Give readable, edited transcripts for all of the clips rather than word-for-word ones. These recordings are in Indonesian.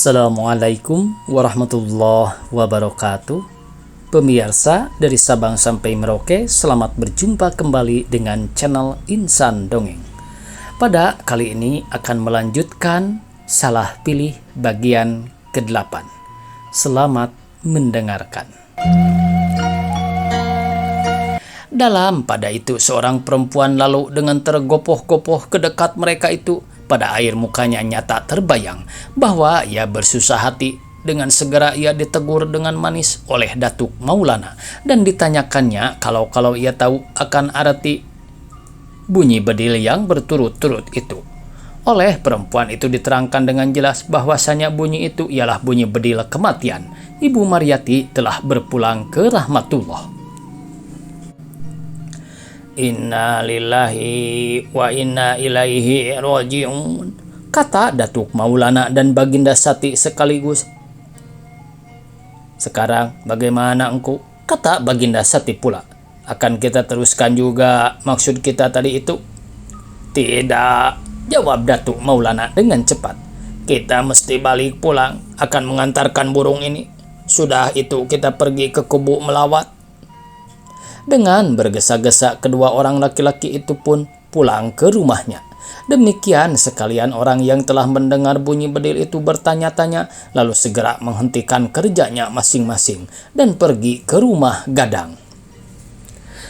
Assalamualaikum warahmatullahi wabarakatuh. Pemirsa dari Sabang sampai Merauke, selamat berjumpa kembali dengan channel Insan Dongeng. Pada kali ini akan melanjutkan salah pilih bagian ke-8. Selamat mendengarkan. Dalam pada itu seorang perempuan lalu dengan tergopoh-gopoh ke dekat mereka itu. Pada air mukanya nyata terbayang bahwa ia bersusah hati. Dengan segera ia ditegur dengan manis oleh Datuk Maulana dan ditanyakannya kalau ia tahu akan arti bunyi bedil yang berturut-turut itu. Oleh perempuan itu diterangkan dengan jelas bahwasanya bunyi itu ialah bunyi bedil kematian. Ibu Maryati telah berpulang ke rahmatullah. Inna lillahi wa inna ilaihi raji'un, kata Datuk Maulana dan Baginda Sati sekaligus. Sekarang bagaimana engkau? Kata Baginda Sati pula. Akan kita teruskan juga maksud kita tadi itu? Tidak, jawab Datuk Maulana dengan cepat. Kita mesti balik pulang, akan mengantarkan burung ini. Sudah itu kita pergi ke kubu melawat. Dengan bergesa-gesa kedua orang laki-laki itu pun pulang ke rumahnya. Demikian sekalian orang yang telah mendengar bunyi bedil itu bertanya-tanya, lalu segera menghentikan kerjanya masing-masing dan pergi ke rumah gadang.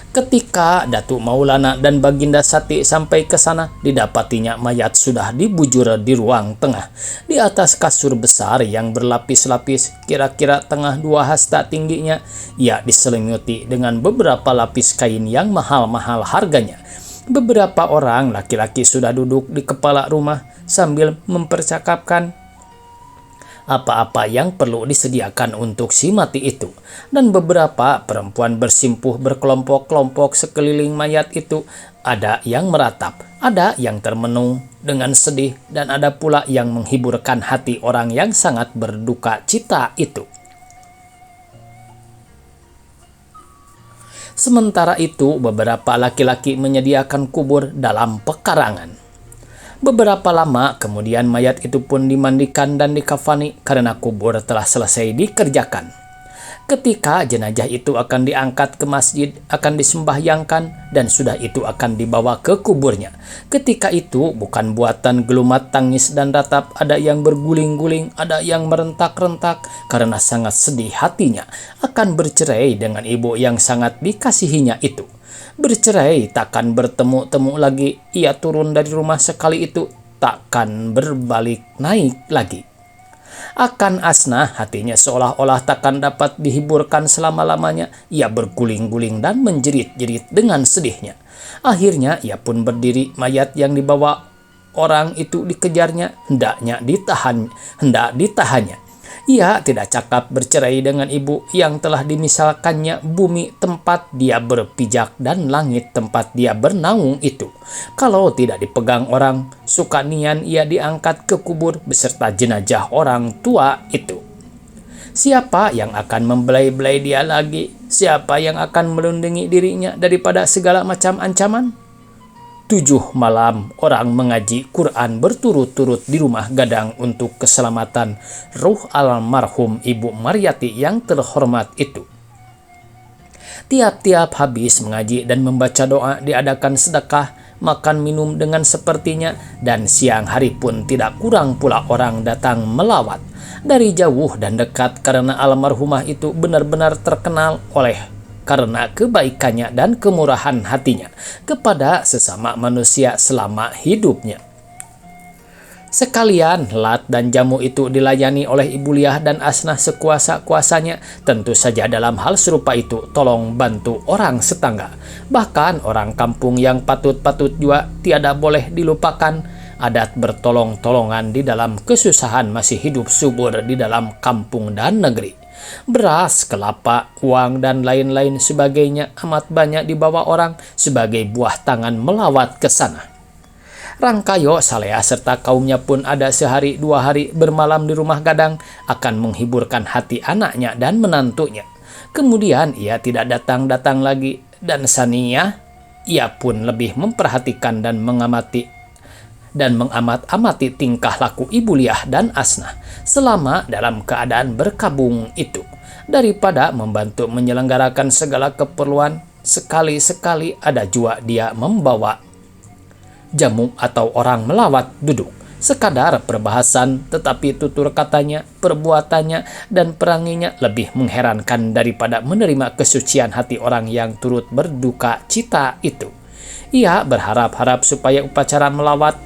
Ketika Datuk Maulana dan Baginda Sati sampai ke sana, didapatinya mayat sudah dibujur di ruang tengah. Di atas kasur besar yang berlapis-lapis, kira-kira tengah 2 hasta tingginya, ia diselimuti dengan beberapa lapis kain yang mahal-mahal harganya. Beberapa orang laki-laki sudah duduk di kepala rumah sambil mempercakapkan apa-apa yang perlu disediakan untuk si mati itu. Dan beberapa perempuan bersimpuh berkelompok-kelompok sekeliling mayat itu. Ada yang meratap, ada yang termenung dengan sedih, dan ada pula yang menghiburkan hati orang yang sangat berduka cita itu. Sementara itu, beberapa laki-laki menyediakan kubur dalam pekarangan. Beberapa lama kemudian mayat itu pun dimandikan dan dikafani karena kubur telah selesai dikerjakan. Ketika jenazah itu akan diangkat ke masjid, akan disembahyangkan, dan sudah itu akan dibawa ke kuburnya. Ketika itu bukan buatan gelumat tangis dan ratap, ada yang berguling-guling, ada yang merentak-rentak karena sangat sedih hatinya akan bercerai dengan ibu yang sangat dikasihinya itu. Bercerai takkan bertemu-temu lagi, ia turun dari rumah sekali itu takkan berbalik naik lagi. Akan asnah hatinya seolah-olah takkan dapat dihiburkan selama-lamanya, ia berguling-guling dan menjerit-jerit dengan sedihnya. Akhirnya ia pun berdiri, mayat yang dibawa orang itu dikejarnya, hendak ditahannya. Ia tidak cakap bercerai dengan ibu yang telah dimisalkannya bumi tempat dia berpijak dan langit tempat dia bernaung itu. Kalau tidak dipegang orang, sukanian ia diangkat ke kubur beserta jenazah orang tua itu. Siapa yang akan membelai-belai dia lagi? Siapa yang akan melindungi dirinya daripada segala macam ancaman? 7 malam orang mengaji Quran berturut-turut di rumah gadang untuk keselamatan ruh almarhum Ibu Maryati yang terhormat itu. Tiap-tiap habis mengaji dan membaca doa diadakan sedekah, makan minum dengan sepertinya, dan siang hari pun tidak kurang pula orang datang melawat dari jauh dan dekat karena almarhumah itu benar-benar terkenal karena kebaikannya dan kemurahan hatinya kepada sesama manusia selama hidupnya. Sekalian lat dan jamu itu dilayani oleh Ibu Liah dan Asnah sekuasa-kuasanya. Tentu saja dalam hal serupa itu tolong bantu orang setangga. Bahkan orang kampung yang patut-patut juga tiada boleh dilupakan. Adat bertolong-tolongan di dalam kesusahan masih hidup subur di dalam kampung dan negeri. Beras, kelapa, uang, dan lain-lain sebagainya amat banyak dibawa orang sebagai buah tangan melawat ke sana. Rangkayo, Salea serta kaumnya pun ada sehari 2 hari bermalam di rumah gadang akan menghiburkan hati anaknya dan menantunya. Kemudian ia tidak datang-datang lagi, dan Sania ia pun lebih memperhatikan dan mengamati dan mengamat-amati tingkah laku Ibu Liah dan Asnah selama dalam keadaan berkabung itu. Daripada membantu menyelenggarakan segala keperluan, sekali-sekali ada jua dia membawa jamu atau orang melawat duduk. Sekadar perbahasan, tetapi tutur katanya, perbuatannya, dan peranginya lebih mengherankan daripada menerima kesucian hati orang yang turut berduka cita itu. Ia berharap-harap supaya upacara melawat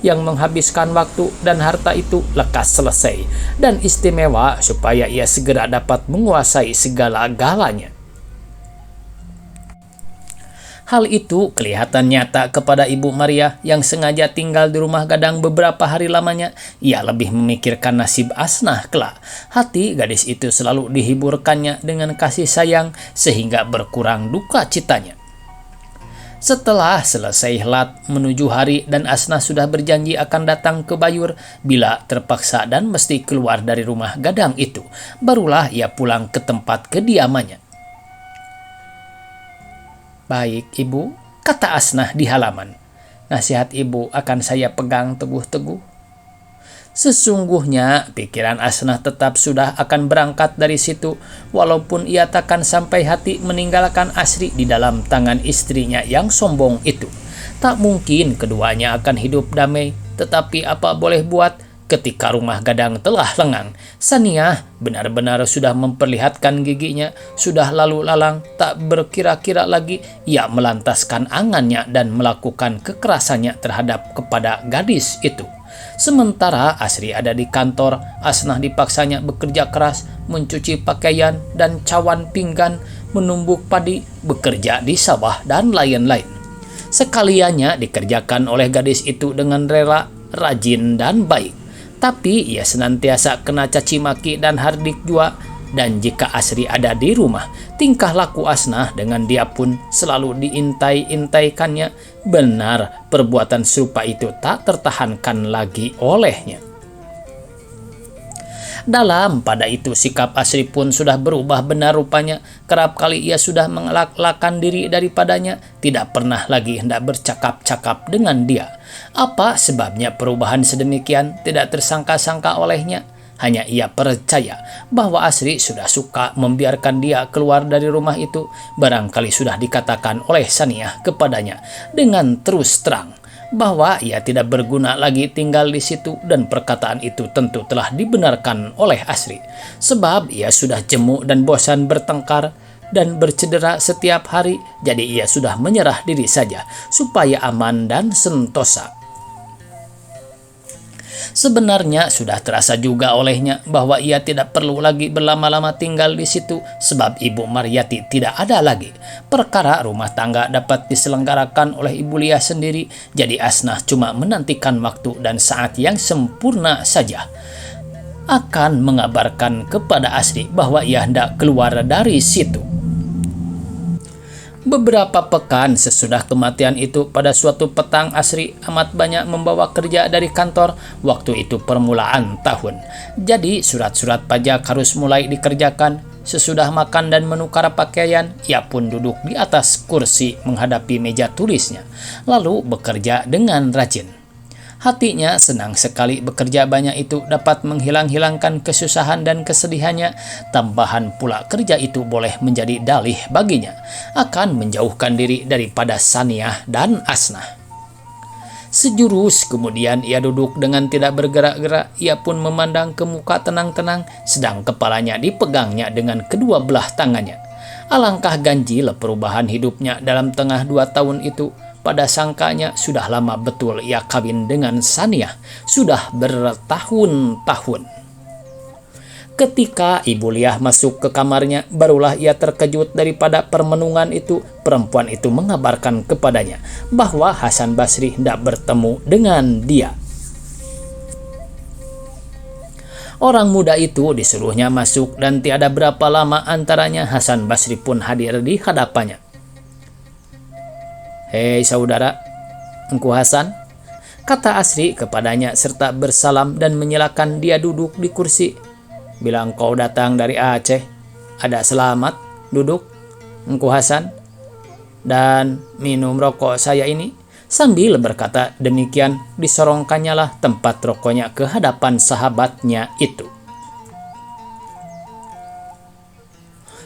yang menghabiskan waktu dan harta itu lekas selesai, dan istimewa supaya ia segera dapat menguasai segala-galanya. Hal itu kelihatan nyata kepada Ibu Maria yang sengaja tinggal di rumah Gadang beberapa hari lamanya. Ia lebih memikirkan nasib Asnah kelak. Hati gadis itu selalu dihiburkannya dengan kasih sayang sehingga berkurang duka citanya. Setelah selesai helat menuju hari dan Asnah sudah berjanji akan datang ke Bayur bila terpaksa dan mesti keluar dari rumah Gadang itu, barulah ia pulang ke tempat kediamannya. "Baik, Ibu," kata Asnah di halaman. "Nasihat Ibu akan saya pegang teguh-teguh." Sesungguhnya pikiran Asnah tetap sudah akan berangkat dari situ, walaupun ia takkan sampai hati meninggalkan Asri di dalam tangan istrinya yang sombong itu. Tak mungkin keduanya akan hidup damai, tetapi apa boleh buat, ketika rumah Gadang telah lengang, Saniah benar-benar sudah memperlihatkan giginya, sudah lalu lalang, tak berkira-kira lagi ia melantaskan angannya dan melakukan kekerasannya terhadap kepada gadis itu. Sementara Asri ada di kantor, Asnah dipaksanya bekerja keras, mencuci pakaian dan cawan pinggan, menumbuk padi, bekerja di sawah, dan lain-lain. Sekaliannya dikerjakan oleh gadis itu dengan rela, rajin, dan baik. Tapi ia senantiasa kena caci maki dan hardik jua, dan jika Asri ada di rumah, tingkah laku Asnah dengan dia pun selalu diintai-intaikannya. Benar, perbuatan serupa itu tak tertahankan lagi olehnya. Dalam pada itu sikap Asri pun sudah berubah benar rupanya. Kerap kali ia sudah mengelak-elakan diri daripadanya, tidak pernah lagi hendak bercakap-cakap dengan dia. Apa sebabnya perubahan sedemikian tidak tersangka-sangka olehnya? Hanya ia percaya bahwa Asri sudah suka membiarkan dia keluar dari rumah itu. Barangkali sudah dikatakan oleh Saniah kepadanya dengan terus terang bahwa ia tidak berguna lagi tinggal di situ, dan perkataan itu tentu telah dibenarkan oleh Asri, sebab ia sudah jemu dan bosan bertengkar dan bercedera setiap hari. Jadi ia sudah menyerah diri saja supaya aman dan sentosa. Sebenarnya sudah terasa juga olehnya bahwa ia tidak perlu lagi berlama-lama tinggal di situ, sebab Ibu Maryati tidak ada lagi. Perkara rumah tangga dapat diselenggarakan oleh Ibu Liah sendiri, jadi Asnah cuma menantikan waktu dan saat yang sempurna saja akan mengabarkan kepada Asri bahwa ia hendak keluar dari situ. Beberapa pekan sesudah kematian itu, pada suatu petang Asri amat banyak membawa kerja dari kantor. Waktu itu permulaan tahun, jadi surat-surat pajak harus mulai dikerjakan. Sesudah makan dan menukar pakaian, ia pun duduk di atas kursi menghadapi meja tulisnya, lalu bekerja dengan rajin. Hatinya senang sekali bekerja banyak itu dapat menghilang-hilangkan kesusahan dan kesedihannya. Tambahan pula kerja itu boleh menjadi dalih baginya akan menjauhkan diri daripada Saniah dan Asnah. Sejurus kemudian ia duduk dengan tidak bergerak-gerak. Ia pun memandang ke muka tenang-tenang, sedang kepalanya dipegangnya dengan kedua belah tangannya. Alangkah ganjil perubahan hidupnya dalam tengah 2 tahun itu. Pada sangkanya sudah lama betul ia kawin dengan Saniah, sudah bertahun-tahun. Ketika Ibu Liah masuk ke kamarnya, barulah ia terkejut daripada permenungan itu. Perempuan itu mengabarkan kepadanya bahwa Hasan Basri hendak bertemu dengan dia. Orang muda itu disuruhnya masuk, dan tiada berapa lama antaranya Hasan Basri pun hadir di hadapannya. "Hei saudara, Engku Hasan," kata Asri kepadanya serta bersalam dan menyilakan dia duduk di kursi. "Bila engkau datang dari Aceh, ada selamat, duduk, Engku Hasan, dan minum rokok saya ini." Sambil berkata demikian, disorongkannya lah tempat rokoknya ke hadapan sahabatnya itu.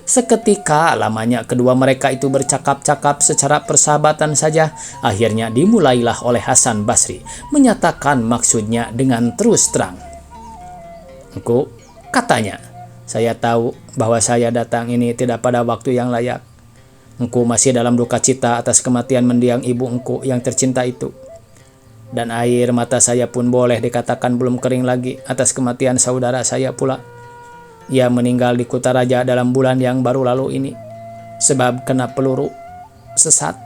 Seketika lamanya kedua mereka itu bercakap-cakap secara persahabatan saja. Akhirnya dimulailah oleh Hasan Basri menyatakan maksudnya dengan terus terang. "Engku," katanya, "saya tahu bahwa saya datang ini tidak pada waktu yang layak. Engku masih dalam duka cita atas kematian mendiang ibu engku yang tercinta itu. Dan air mata saya pun boleh dikatakan belum kering lagi atas kematian saudara saya pula. Ia meninggal di Kutaraja dalam bulan yang baru lalu ini, sebab kena peluru sesat.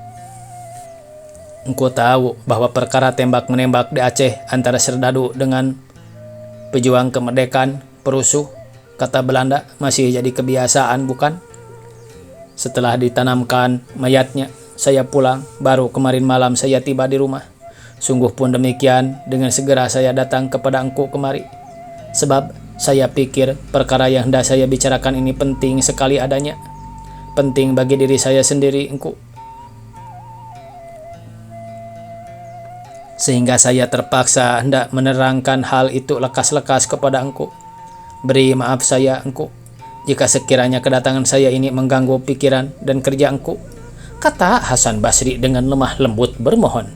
Engkau tahu bahwa perkara tembak-menembak di Aceh antara Serdadu dengan pejuang kemerdekaan perusuh, kata Belanda, masih jadi kebiasaan, bukan? Setelah ditanamkan mayatnya, saya pulang, baru kemarin malam saya tiba di rumah. Sungguh pun demikian, dengan segera saya datang kepada engkau kemari. Sebab saya pikir perkara yang hendak saya bicarakan ini penting sekali adanya. Penting bagi diri saya sendiri, engkau. Sehingga saya terpaksa hendak menerangkan hal itu lekas-lekas kepada engkau. Beri maaf saya, engkau, jika sekiranya kedatangan saya ini mengganggu pikiran dan kerja engkau," kata Hasan Basri dengan lemah lembut bermohon.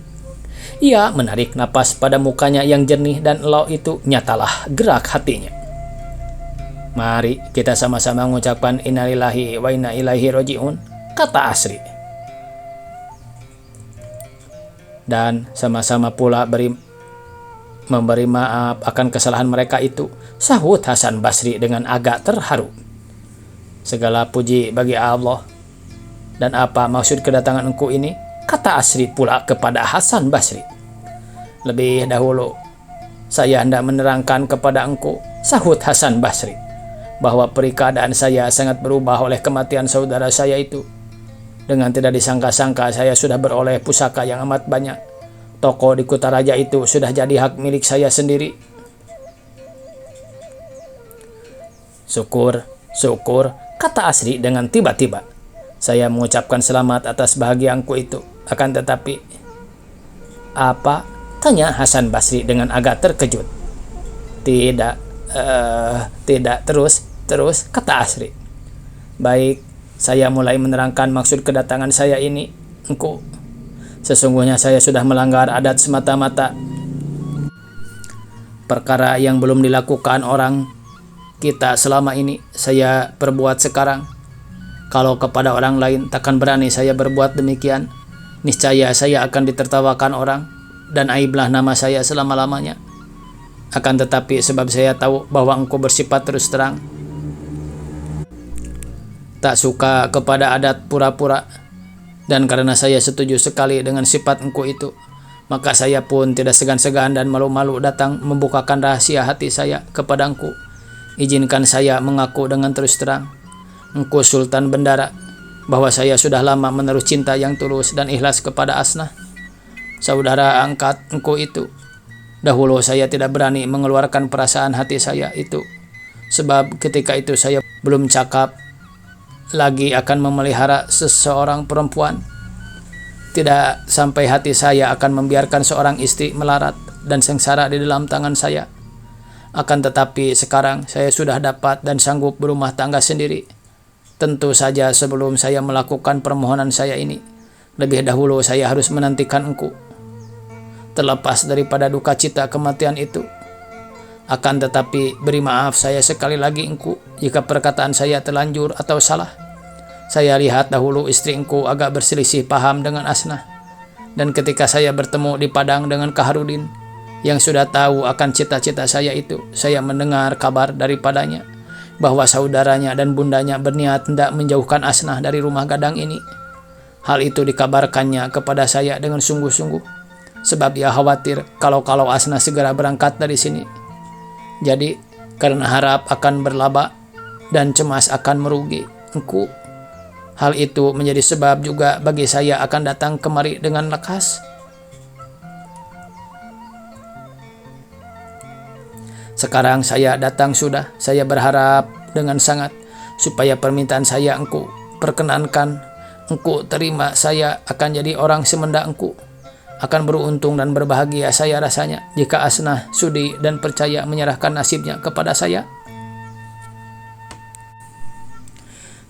Ia menarik napas pada mukanya yang jernih dan elok itu nyatalah gerak hatinya. "Mari kita sama-sama mengucapkan innalillahi wa inna ilaihi raji'un," kata Asri. "Dan sama-sama pula memberi maaf akan kesalahan mereka itu," sahut Hasan Basri dengan agak terharu. "Segala puji bagi Allah. Dan apa maksud kedatangan engkau ini?" kata Asri pula kepada Hasan Basri. "Lebih dahulu saya hendak menerangkan kepada engkau," sahut Hasan Basri, "bahwa perkeadaan saya sangat berubah oleh kematian saudara saya itu. Dengan tidak disangka-sangka saya sudah beroleh pusaka yang amat banyak. Toko di Kutaraja itu sudah jadi hak milik saya sendiri." Syukur, kata Asri dengan tiba-tiba. "Saya mengucapkan selamat atas bahagiaanku itu. Akan tetapi..." "Apa?" tanya Hasan Basri dengan agak terkejut. Tidak, terus, kata Asri. "Baik, saya mulai menerangkan maksud kedatangan saya ini, engkau. Sesungguhnya saya sudah melanggar adat semata-mata. Perkara yang belum dilakukan orang kita selama ini, saya perbuat sekarang. Kalau kepada orang lain takkan berani saya berbuat demikian. Niscaya saya akan ditertawakan orang dan aiblah nama saya selama-lamanya. Akan tetapi sebab saya tahu bahwa engkau bersifat terus terang, tak suka kepada adat pura-pura, dan karena saya setuju sekali dengan sifat engkau itu, maka saya pun tidak segan-segan dan malu-malu datang membukakan rahasia hati saya kepada engkau. Izinkan saya mengaku dengan terus terang, engkau Sultan Bendara, bahwa saya sudah lama menaruh cinta yang tulus dan ikhlas kepada Asnah, saudara angkat engkau itu. Dahulu saya tidak berani mengeluarkan perasaan hati saya itu, sebab ketika itu saya belum cakap lagi akan memelihara seseorang perempuan. Tidak sampai hati saya akan membiarkan seorang istri melarat dan sengsara di dalam tangan saya. Akan tetapi sekarang saya sudah dapat dan sanggup berumah tangga sendiri. Tentu saja sebelum saya melakukan permohonan saya ini, lebih dahulu saya harus menantikan engkau. Terlepas daripada duka cita kematian itu, akan tetapi beri maaf saya sekali lagi engkau jika perkataan saya terlanjur atau salah. Saya lihat dahulu istri engkau agak berselisih paham dengan Asnah, dan ketika saya bertemu di Padang dengan Kaharudin yang sudah tahu akan cita-cita saya itu, saya mendengar kabar daripadanya bahwa saudaranya dan bundanya berniat hendak menjauhkan Asnah dari rumah gadang ini. Hal itu dikabarkannya kepada saya dengan sungguh-sungguh, sebab ia khawatir kalau Asnah segera berangkat dari sini. Jadi karena harap akan berlaba dan cemas akan merugi engkau, hal itu menjadi sebab juga bagi saya akan datang kemari dengan lekas. Sekarang saya datang sudah. Saya berharap dengan sangat supaya permintaan saya engkau perkenankan. Engkau terima saya akan jadi orang semenda engkau. Akan beruntung dan berbahagia saya rasanya jika Asnah sudi dan percaya menyerahkan nasibnya kepada saya.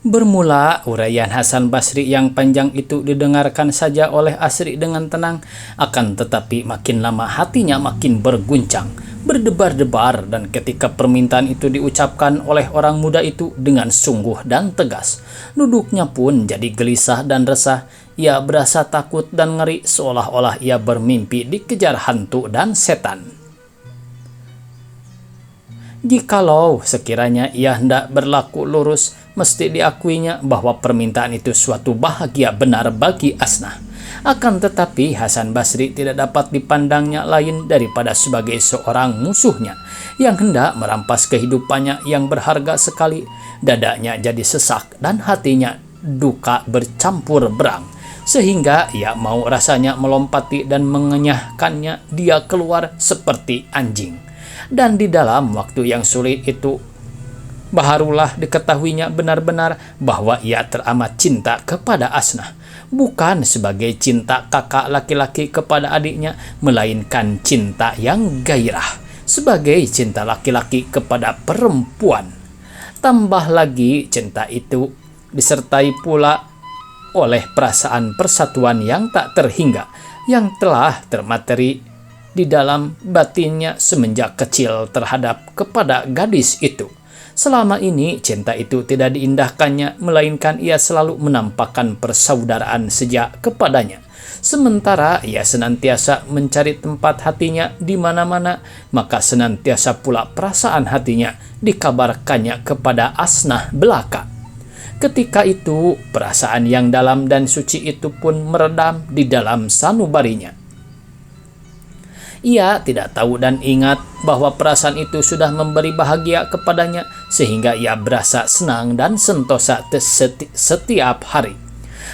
Bermula uraian Hasan Basri yang panjang itu didengarkan saja oleh Asri dengan tenang, akan tetapi makin lama hatinya makin berguncang, berdebar-debar, dan ketika permintaan itu diucapkan oleh orang muda itu dengan sungguh dan tegas, duduknya pun jadi gelisah dan resah. Ia berasa takut dan ngeri seolah-olah ia bermimpi dikejar hantu dan setan. Jikalau sekiranya ia hendak berlaku lurus, mesti diakuinya bahwa permintaan itu suatu bahagia benar bagi Asnah. Akan tetapi Hasan Basri tidak dapat dipandangnya lain daripada sebagai seorang musuhnya yang hendak merampas kehidupannya yang berharga sekali. Dadanya jadi sesak dan hatinya duka bercampur berang, sehingga ia mau rasanya melompati dan mengenyahkannya dia keluar seperti anjing. Dan di dalam waktu yang sulit itu, barulah diketahuinya benar-benar bahwa ia teramat cinta kepada Asnah. Bukan sebagai cinta kakak laki-laki kepada adiknya, melainkan cinta yang gairah, sebagai cinta laki-laki kepada perempuan. Tambah lagi cinta itu disertai pula oleh perasaan persatuan yang tak terhingga, yang telah termateri di dalam batinnya semenjak kecil terhadap kepada gadis itu. Selama ini cinta itu tidak diindahkannya, melainkan ia selalu menampakkan persaudaraan sejak kepadanya. Sementara ia senantiasa mencari tempat hatinya di mana-mana, maka senantiasa pula perasaan hatinya dikabarkannya kepada Asnah belaka. Ketika itu perasaan yang dalam dan suci itu pun meredam di dalam sanubarinya. Ia tidak tahu dan ingat bahwa perasaan itu sudah memberi bahagia kepadanya, sehingga ia berasa senang dan sentosa setiap hari.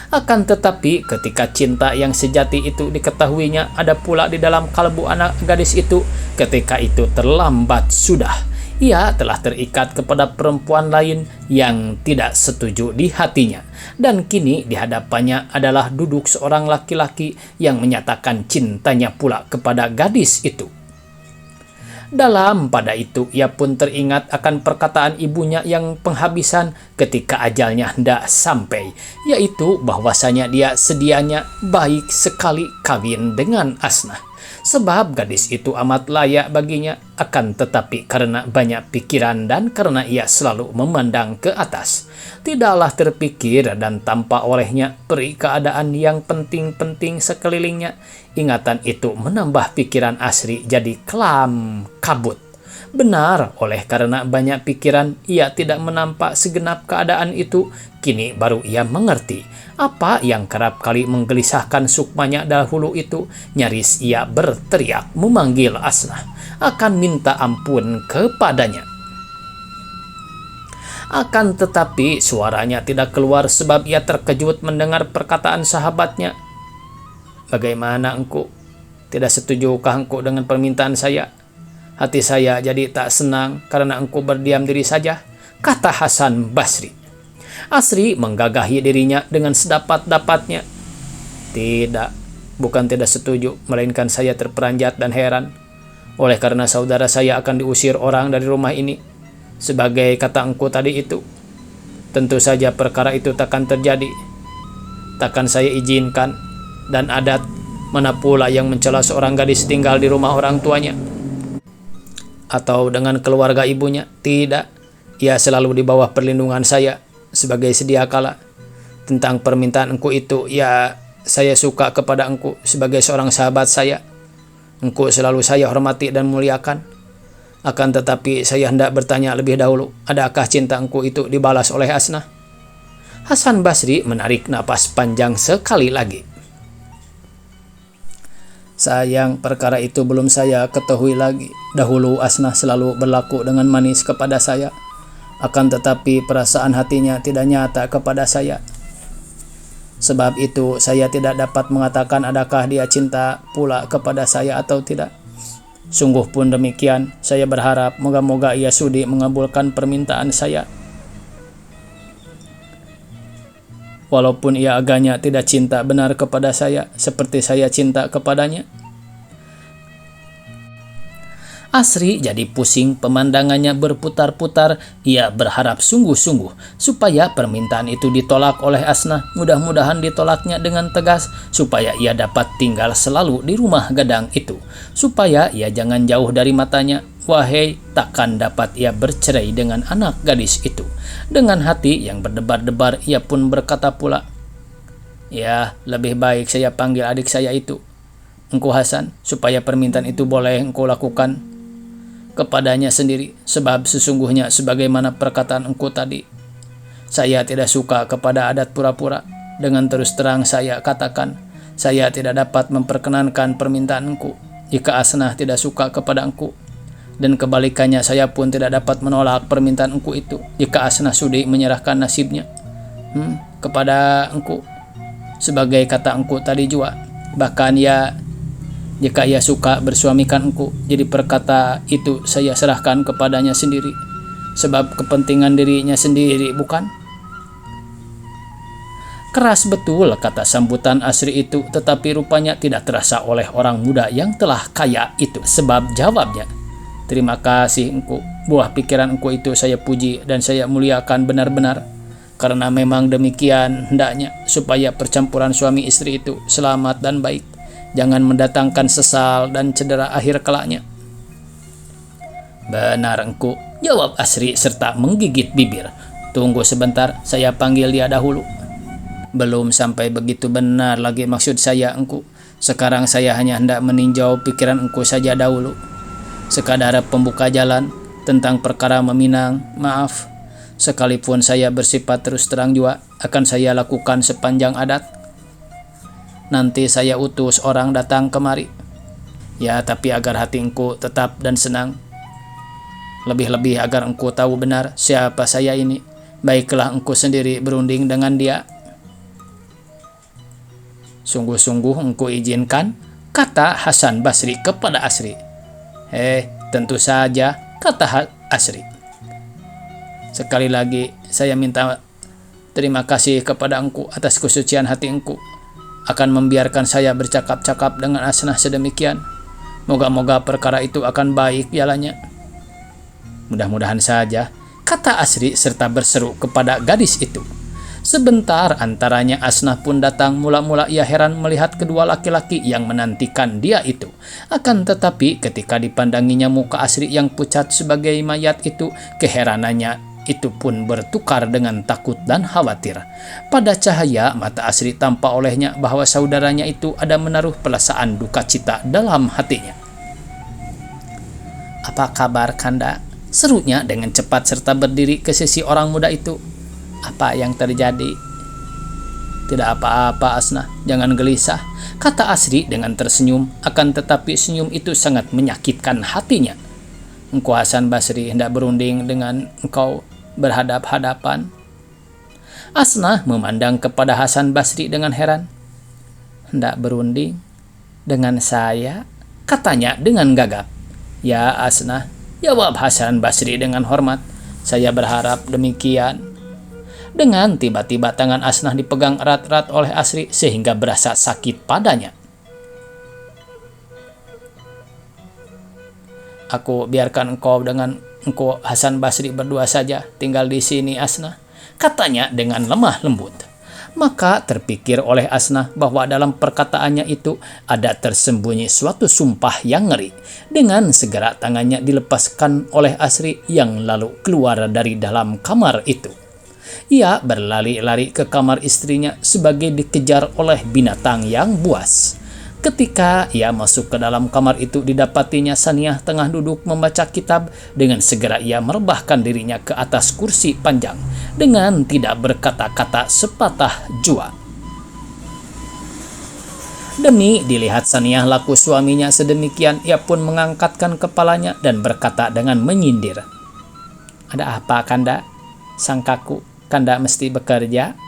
Akan tetapi ketika cinta yang sejati itu diketahuinya ada pula di dalam kalbu anak gadis itu, ketika itu terlambat sudah. Ia telah terikat kepada perempuan lain yang tidak setuju di hatinya. Dan kini di hadapannya adalah duduk seorang laki-laki yang menyatakan cintanya pula kepada gadis itu. Dalam pada itu ia pun teringat akan perkataan ibunya yang penghabisan ketika ajalnya hendak sampai, yaitu bahwasanya dia sedianya baik sekali kawin dengan Asnah, sebab gadis itu amat layak baginya. Akan tetapi karena banyak pikiran dan karena ia selalu memandang ke atas, tidaklah terpikir dan tampak olehnya peri keadaan yang penting-penting sekelilingnya. Ingatan itu menambah pikiran Asri jadi kelam kabut. Benar, oleh karena banyak pikiran, ia tidak menampak segenap keadaan itu. Kini baru ia mengerti apa yang kerap kali menggelisahkan sukmanya dahulu itu. Nyaris ia berteriak memanggil Asnah, akan minta ampun kepadanya. Akan tetapi suaranya tidak keluar sebab ia terkejut mendengar perkataan sahabatnya. Bagaimana engkau? Tidak setujukah engkau dengan permintaan saya? Hati saya jadi tak senang karena engkau berdiam diri saja, kata Hasan Basri. Asri menggagahi dirinya dengan sedapat-dapatnya. Tidak, bukan tidak setuju, melainkan saya terperanjat dan heran. Oleh karena saudara saya akan diusir orang dari rumah ini, sebagai kata engkau tadi itu. Tentu saja perkara itu takkan terjadi. Takkan saya izinkan, dan adat mana pula yang mencela seorang gadis tinggal di rumah orang tuanya atau dengan keluarga ibunya. Tidak, ia selalu di bawah perlindungan saya sebagai sedia kala. Tentang permintaan engkau itu, ya saya suka kepada engkau sebagai seorang sahabat saya. Engkau selalu saya hormati dan muliakan. Akan tetapi saya hendak bertanya lebih dahulu, adakah cinta engkau itu dibalas oleh Asnah? Hasan Basri menarik napas panjang sekali lagi. Sayang, perkara itu belum saya ketahui lagi. Dahulu Asnah selalu berlaku dengan manis kepada saya. Akan tetapi perasaan hatinya tidak nyata kepada saya. Sebab itu saya tidak dapat mengatakan adakah dia cinta pula kepada saya atau tidak. Sungguh pun demikian, saya berharap moga-moga ia sudi mengabulkan permintaan saya. walaupun ia agaknya tidak cinta benar kepada saya seperti saya cinta kepadanya. Asri jadi pusing, pemandangannya berputar-putar. Ia berharap sungguh-sungguh supaya permintaan itu ditolak oleh Asnah. Mudah-mudahan ditolaknya dengan tegas supaya ia dapat tinggal selalu di rumah gadang itu, supaya ia jangan jauh dari matanya. Wahai, takkan dapat ia bercerai dengan anak gadis itu. Dengan hati yang berdebar-debar, ia pun berkata pula, "Ya, lebih baik saya panggil adik saya itu, Engku Hasan, supaya permintaan itu boleh engkau lakukan kepadanya sendiri, sebab sesungguhnya sebagaimana perkataan engkau tadi, saya tidak suka kepada adat pura-pura. Dengan terus terang saya katakan, saya tidak dapat memperkenankan permintaan engkau jika Asnah tidak suka kepada engkau, dan kebalikannya saya pun tidak dapat menolak permintaan engkau itu jika Asnah sudi menyerahkan nasibnya kepada engkau, sebagai kata engkau tadi juga. Bahkan ya, jika ia suka bersuamikan engkau, jadi perkata itu saya serahkan kepadanya sendiri, sebab kepentingan dirinya sendiri, bukan?" Keras betul kata sambutan Asri itu, tetapi rupanya tidak terasa oleh orang muda yang telah kaya itu, sebab jawabnya, "Terima kasih engkau, buah pikiran engkau itu saya puji dan saya muliakan benar-benar, karena memang demikian hendaknya, supaya percampuran suami istri itu selamat dan baik, jangan mendatangkan sesal dan cedera akhir kelaknya." "Benar engkau," jawab Asri serta menggigit bibir. "Tunggu sebentar, saya panggil dia dahulu." "Belum sampai begitu benar lagi maksud saya engkau. Sekarang saya hanya hendak meninjau pikiran engkau saja dahulu, sekadar pembuka jalan tentang perkara meminang. Maaf, sekalipun saya bersifat terus terang juga, akan saya lakukan sepanjang adat. Nanti saya utus orang datang kemari. Ya, tapi agar hati engkau tetap dan senang. Lebih-lebih agar engkau tahu benar siapa saya ini. Baiklah engkau sendiri berunding dengan dia." "Sungguh-sungguh engkau izinkan?" kata Hasan Basri kepada Asri. Tentu saja," kata Asri. "Sekali lagi saya minta terima kasih kepada engkau atas kesucian hati engkau akan membiarkan saya bercakap-cakap dengan Asnah sedemikian. Moga-moga perkara itu akan baik jalannya." "Mudah-mudahan saja," kata Asri serta berseru kepada gadis itu. Sebentar antaranya Asnah pun datang. Mula-mula ia heran melihat kedua laki-laki yang menantikan dia itu. Akan tetapi ketika dipandanginya muka Asri yang pucat sebagai mayat itu, keheranannya itu pun bertukar dengan takut dan khawatir. Pada cahaya mata Asri tampak olehnya bahwa saudaranya itu ada menaruh perasaan duka cita dalam hatinya. "Apa kabar Kanda?" serunya dengan cepat serta berdiri ke sisi orang muda itu. "Apa yang terjadi?" "Tidak apa-apa Asnah, jangan gelisah," kata Asri dengan tersenyum. Akan tetapi senyum itu sangat menyakitkan hatinya. "Engkau Hasan Basri hendak berunding dengan engkau berhadap-hadapan?" Asnah memandang kepada Hasan Basri dengan heran. "Hendak berunding dengan saya?" katanya dengan gagap. "Ya Asnah," jawab Hasan Basri dengan hormat. "Saya berharap demikian." Dengan tiba-tiba tangan Asnah dipegang erat-erat oleh Asri sehingga berasa sakit padanya. "Aku biarkan engkau dengan engkau Hasan Basri berdua saja tinggal di sini Asnah," katanya dengan lemah lembut. Maka terpikir oleh Asnah bahwa dalam perkataannya itu ada tersembunyi suatu sumpah yang ngeri. Dengan segera tangannya dilepaskan oleh Asri yang lalu keluar dari dalam kamar itu. Ia berlari-lari ke kamar istrinya sebagai dikejar oleh binatang yang buas. Ketika ia masuk ke dalam kamar itu, didapatinya Saniah tengah duduk membaca kitab. Dengan segera ia merebahkan dirinya ke atas kursi panjang dengan tidak berkata-kata sepatah jua. Demi dilihat Saniah laku suaminya sedemikian, ia pun mengangkatkan kepalanya dan berkata dengan menyindir, "Ada apa Kanda? Sangkaku Kanda mesti bekerja."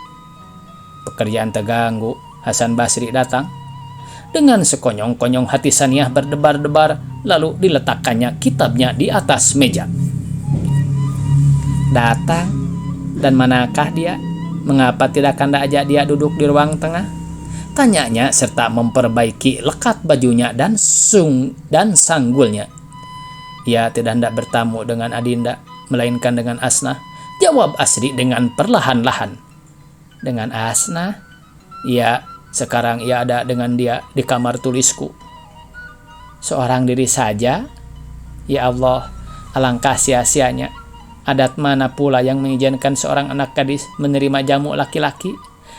"Pekerjaan terganggu." Hasan Basri datang. Dengan sekonyong-konyong hati Saniah berdebar-debar, lalu diletakkannya kitabnya di atas meja. "Datang? Dan manakah dia?" Mengapa tidak Anda ajak dia duduk di ruang tengah? Tanyanya serta memperbaiki lekat bajunya dan sanggulnya. Ia tidak hendak bertamu dengan Adinda, melainkan dengan Asnah, jawab Asri dengan perlahan-lahan. Dengan Asnah? Ya, sekarang ia ada dengan dia di kamar tulisku. Seorang diri saja? Ya Allah, alangkah sia-sianya. Adat mana pula yang mengizinkan seorang anak gadis menerima jamu laki-laki?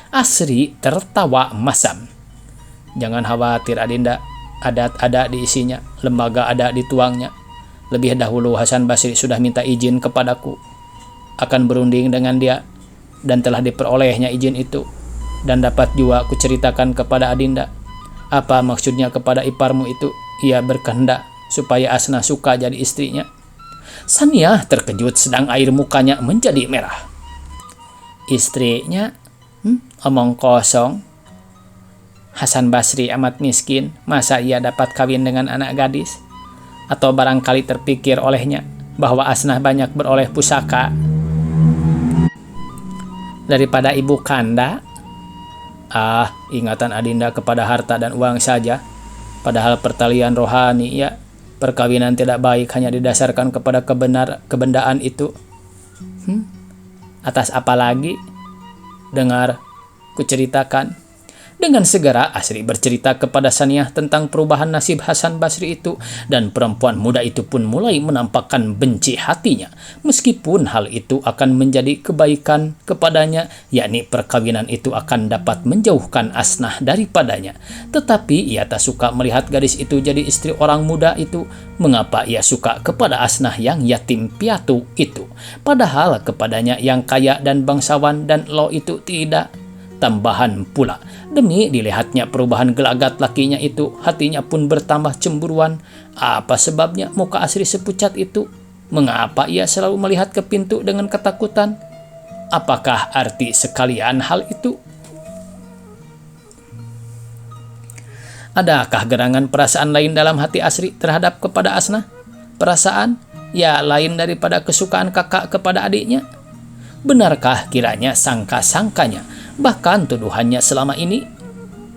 Asri tertawa masam. Jangan khawatir Adinda, adat ada diisinya, lembaga ada dituangnya. Lebih dahulu Hasan Basri sudah minta izin kepadaku akan berunding dengan dia, dan telah diperolehnya izin itu. Dan dapat juga kuceritakan kepada Adinda apa maksudnya kepada iparmu itu. Ia berkehendak supaya Asnah suka jadi istrinya. Saniah terkejut sedang air mukanya menjadi merah. Istrinya? Omong kosong. Hasan Basri amat miskin, masa ia dapat kawin dengan anak gadis? Atau barangkali terpikir olehnya bahwa Asnah banyak beroleh pusaka daripada ibu kanda? Ingatan Adinda kepada harta dan uang saja. Padahal pertalian rohani, ya, perkawinan tidak baik hanya didasarkan kepada kebendaan itu. Atas apa lagi? Dengar, kuceritakan. Dengan segera Asri bercerita kepada Saniah tentang perubahan nasib Hasan Basri itu, dan perempuan muda itu pun mulai menampakkan benci hatinya, meskipun hal itu akan menjadi kebaikan kepadanya, yakni perkawinan itu akan dapat menjauhkan Asnah daripadanya. Tetapi ia tak suka melihat gadis itu jadi istri orang muda itu. Mengapa ia suka kepada Asnah yang yatim piatu itu, padahal kepadanya yang kaya dan bangsawan dan lo itu tidak? Tambahan pula, demi dilihatnya perubahan gelagat lakinya itu, hatinya pun bertambah cemburuan. Apa sebabnya muka Asri sepucat itu? Mengapa ia selalu melihat ke pintu dengan ketakutan? Apakah arti sekalian hal itu? Adakah gerangan perasaan lain dalam hati Asri terhadap kepada Asnah? Perasaan, ya, lain daripada kesukaan kakak kepada adiknya? Benarkah kiranya sangka-sangkanya, bahkan tuduhannya selama ini?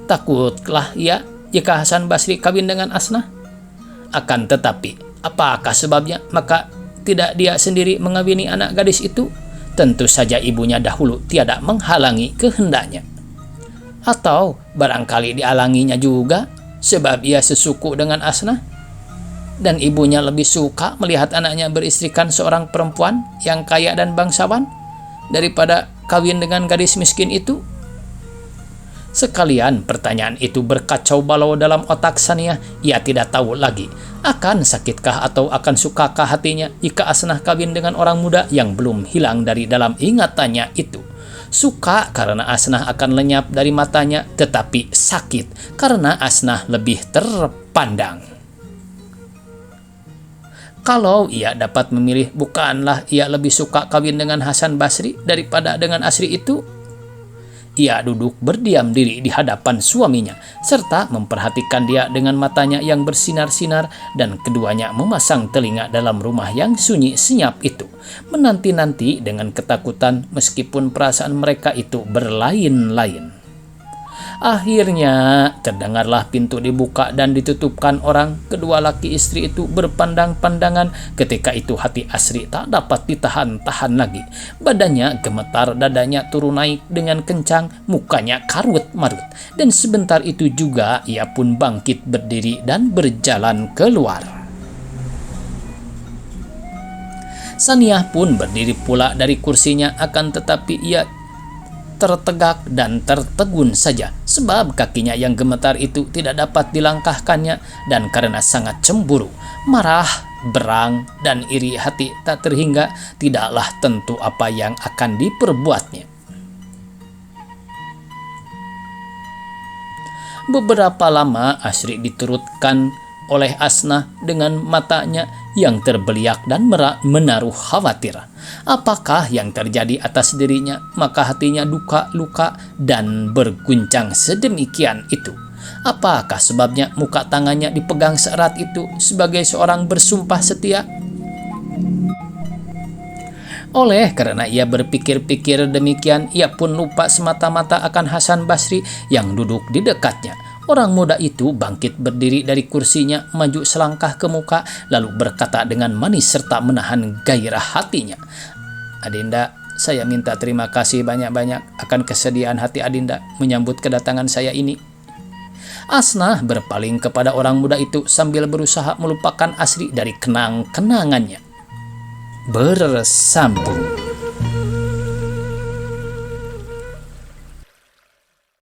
Takutlah ia jika Hasan Basri kawin dengan Asnah. Akan tetapi, apakah sebabnya maka tidak dia sendiri mengawini anak gadis itu? Tentu saja ibunya dahulu tiada menghalangi kehendaknya. Atau barangkali dihalanginya juga, sebab ia sesuku dengan Asnah, dan ibunya lebih suka melihat anaknya beristrikan seorang perempuan yang kaya dan bangsawan daripada kawin dengan gadis miskin itu. Sekalian pertanyaan itu berkacau balau dalam otak Saniah. Ia tidak tahu lagi akan sakitkah atau akan sukakah hatinya jika Asnah kawin dengan orang muda yang belum hilang dari dalam ingatannya itu. Suka karena Asnah akan lenyap dari matanya, tetapi sakit karena Asnah lebih terpandang. Kalau ia dapat memilih, bukanlah ia lebih suka kawin dengan Hasan Basri daripada dengan Asri itu? Ia duduk berdiam diri di hadapan suaminya, serta memperhatikan dia dengan matanya yang bersinar-sinar, dan keduanya memasang telinga dalam rumah yang sunyi senyap itu, menanti-nanti dengan ketakutan meskipun perasaan mereka itu berlain-lain. Akhirnya terdengarlah pintu dibuka dan ditutupkan orang. Kedua laki istri itu berpandang-pandangan. Ketika itu hati Asri tak dapat ditahan-tahan lagi. Badannya gemetar, dadanya turun naik dengan kencang, mukanya karut-marut. Dan sebentar itu juga ia pun bangkit berdiri dan berjalan keluar. Saniah pun berdiri pula dari kursinya, akan tetapi ia tertegak dan tertegun saja, sebab kakinya yang gemetar itu tidak dapat dilangkahkannya, dan karena sangat cemburu, marah, berang, dan iri hati tak terhingga, tidaklah tentu apa yang akan diperbuatnya. Beberapa lama Asri diturutkan oleh Asnah dengan matanya yang terbeliak dan menaruh khawatir. Apakah yang terjadi atas dirinya? Maka hatinya duka, luka, dan berguncang sedemikian itu. Apakah sebabnya muka tangannya dipegang seerat itu sebagai seorang bersumpah setia? Oleh karena ia berpikir-pikir demikian, ia pun lupa semata-mata akan Hasan Basri yang duduk di dekatnya. Orang muda itu bangkit berdiri dari kursinya, maju selangkah ke muka, lalu berkata dengan manis serta menahan gairah hatinya, "Adinda, saya minta terima kasih banyak-banyak akan kesediaan hati Adinda menyambut kedatangan saya ini." Asnah berpaling kepada orang muda itu sambil berusaha melupakan Asri dari kenang-kenangannya. Bersambung.